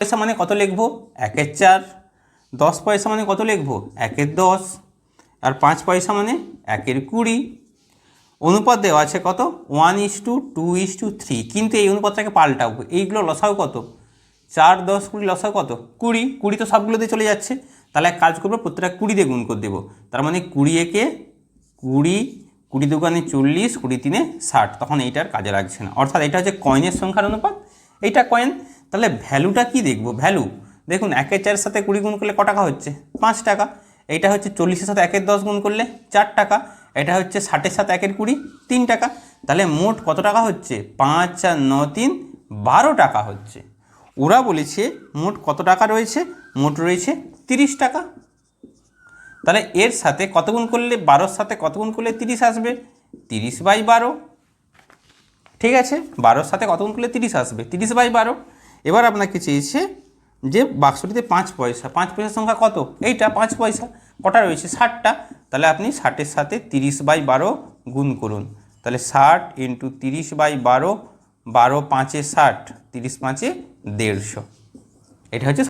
পয়সা মানে কত লিখবো? 1/4। 10 পয়সা মানে কত লিখবো? 1/10। আর 5 পয়সা মানে 1/20। অনুপাত দেওয়া আছে কত? 1:2:3। কিন্তু এই অনুপাতটাকে পাল্টাবো। এইগুলো লসাও কত? 4, 10, 20 লসাও কত? 20। 20 তো সবগুলোতে চলে যাচ্ছে, তাহলে এক কাজ করবো, প্রত্যেকটা 20 দিয়ে গুণ করে দেবো। তার মানে 20 একে 20, 20 দুগুণে 40, 20 তিনে 60। তখন এইটার কাজে লাগছে না, অর্থাৎ এটা হচ্ছে কয়েনের সংখ্যার অনুপাত, এইটা কয়েন। তাহলে ভ্যালুটা কি দেখবো? ভ্যালু দেখুন 1/4 সাথে 20 গুণ করলে ক টাকা হচ্ছে? 5 টাকা। এইটা হচ্ছে 40-এর সাথে 1/10 গুণ করলে 4 টাকা। এটা হচ্ছে 60-এর সাথে 1/20 3 টাকা। তাহলে মোট কত টাকা হচ্ছে? 5 আর 9 3 12 টাকা হচ্ছে। ওরা বলেছে মোট কত টাকা রয়েছে? মোট রয়েছে 30 টাকা। তাহলে এর সাথে কত গুণ করলে, 12-র সাথে কত গুণ করলে 30 আসবে? 30/12। ঠিক আছে, 12-র সাথে কত গুণ করলে 30 আসবে? 30/12। এবার আপনাকে চেয়েছে যে বাক্সটিতে 5 পয়সা, 5 পয়সার সংখ্যা কত? এইটা 5 পয়সা। কটা রয়েছে? 60টা। তাহলে আপনি 60-এর সাথে 30/12 গুণ করুন। তাহলে 60 × 30/12, 12 5-এ 60, 30 5-এ 150। এটা হচ্ছে